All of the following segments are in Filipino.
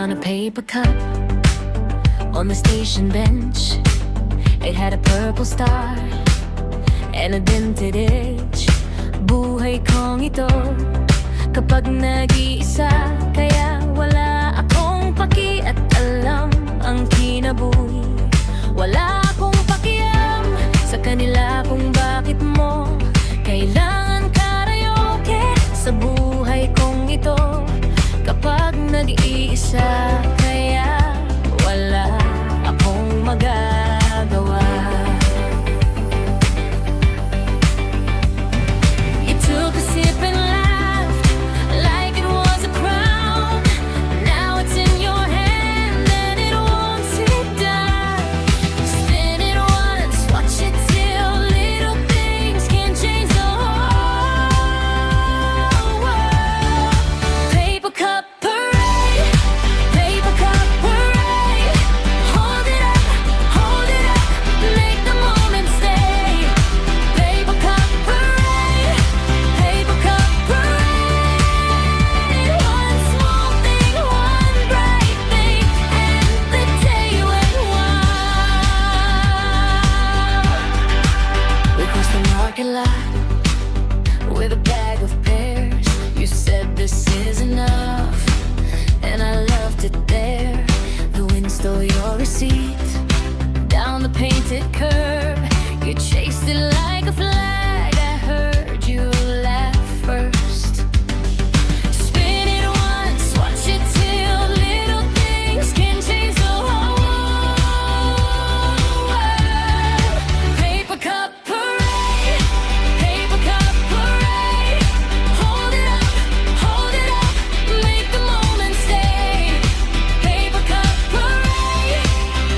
found a paper cup on the station bench. It had a purple star and a dented edge. Buhay kong ito kapag nag-iisa, kaya wala akong paki at alam ang kinabuhi. Wala akong pakiam sa kanila kung bakit mo kailangan karaoke sa buhay kong ito kapag nag-iisa, kaya wala akong magagawa. You took a sip and laughed like it was a crown. Now it's in your hand and it won't sit down. Spin it once, watch it till little things can change the whole world. Paper cup parade, paper cup parade. Hold it up, make the moment stay. Paper cup parade, paper cup parade. One small thing, one bright thing, and the day went wild. We crossed the parking lot with a bag of pears. You said this is enough, and I loved it there. The wind stole your receipt down the painted curb. You chased it like a flag. I heard you laugh first. Spin it once, watch it till little things can change the whole world. Paper cup parade, paper cup parade. Hold it up, make the moment stay. Paper cup parade,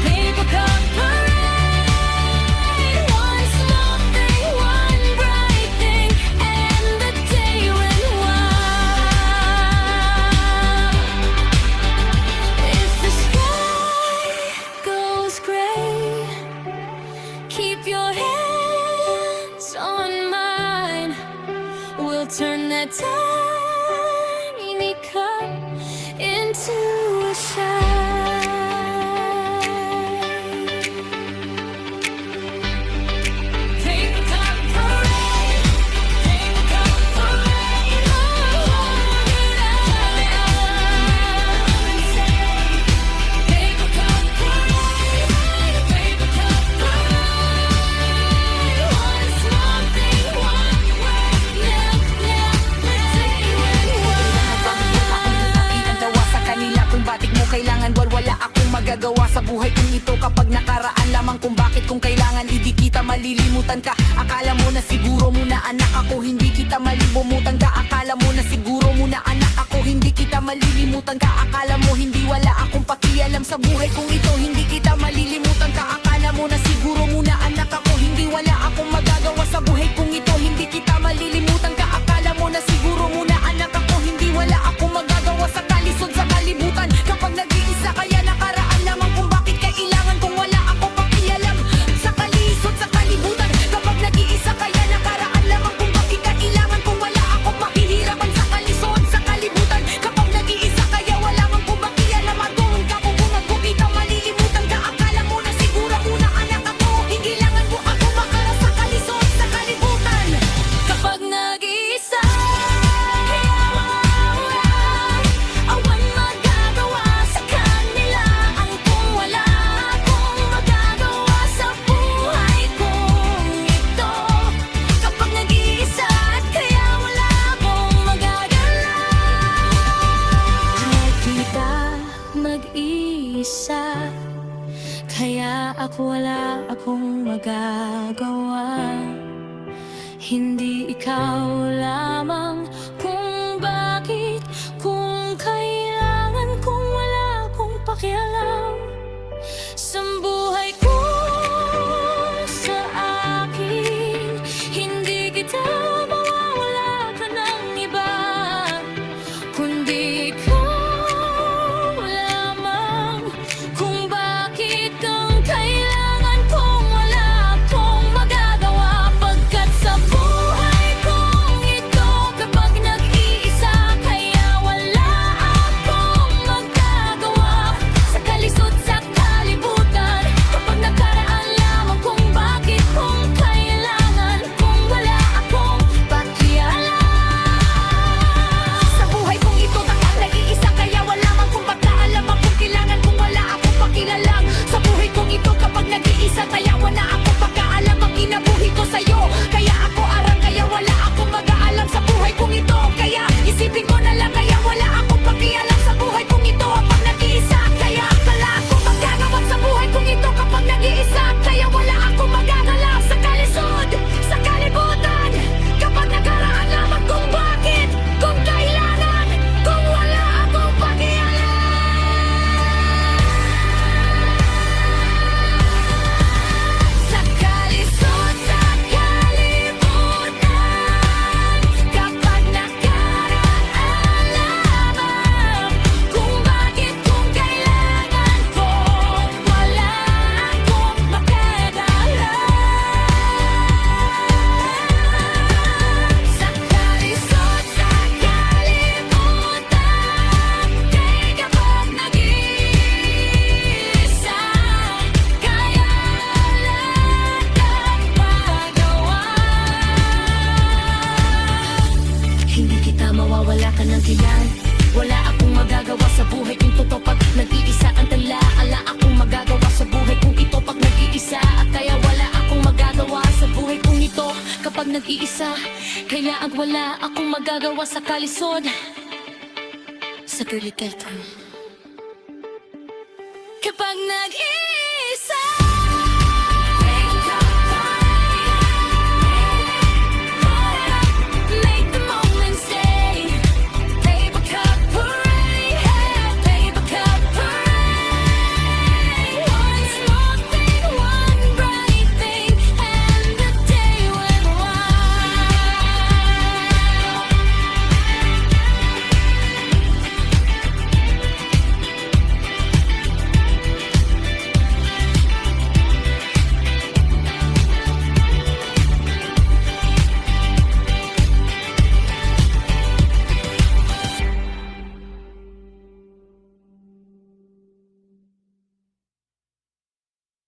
paper cup parade. One small thing, one bright thing, and the day went wild. If the sky goes gray, keep your hands on mine. We'll turn that tiny cup into a shine. Paper cup parade, paper cup parade. Hold it up and say, paper cup parade, paper cup parade. One small thing, one word, milk, the day went wild. Ang dawa sa kanila kung batik mo kailangan, wala akong magagawa sa buhay kong ito kapag nakaraan lamang kung bakit kung kailangan hindi kita malilimutan ka. Akala mo na siguro muna anak ako, hindi kita malilimutan ka. Akala mo na siguro muna anak ako, hindi kita malilimutan ka. Akala mo hindi wala akong pakialam sa buhay kong ito, hindi kita malilimutan ka. Akala mo na siguro muna anak ako, hindi wala akong magagawa sa buhay kong ito, hindi kita malilimutan ka. Akala mo na siguro muna anak ako, hindi wala akong magagawa sa kalisod sa kalibutan kapag nag-iisa, kaya nakaraan lamang kung bakit kailangan kung wala akong pakialam sa kalisod sa kalibutan kapag nag-iisa, kaya nakaraan lamang kung bakit kailangan kung wala akong pakihirapan sa kalisod sa kalibutan kapag nag-iisa, kaya wala mang kung pakialam at kung kabubungan ko kita malilimutan ka. Akala mo na siguro muna anak ako, hindi langan mo ako makara sa kalisod sa kalibutan Kapag nag-iisa, kaya wala awan magagawa sa kanila ang kung wala akong magagawa sa buhay kong ito. Kapag nag-iisa at kaya wala akong magagalaw. Nakita mag-isa, kaya ako wala akong magagawa. Hindi ikaw lamang kung bakit, kung kailangan, kung wala akong pakialam sa buhay ko, sa akin. Hindi kita mawawala ka ng iba, kundi ikaw lamang kung bakit, kung kailangan, kung wala akong magagawa. Pagkat sa buhay kong ito, kapag nag kapag nag-iisa. Kailangan wala akong magagawa sa kalisod. Sa girly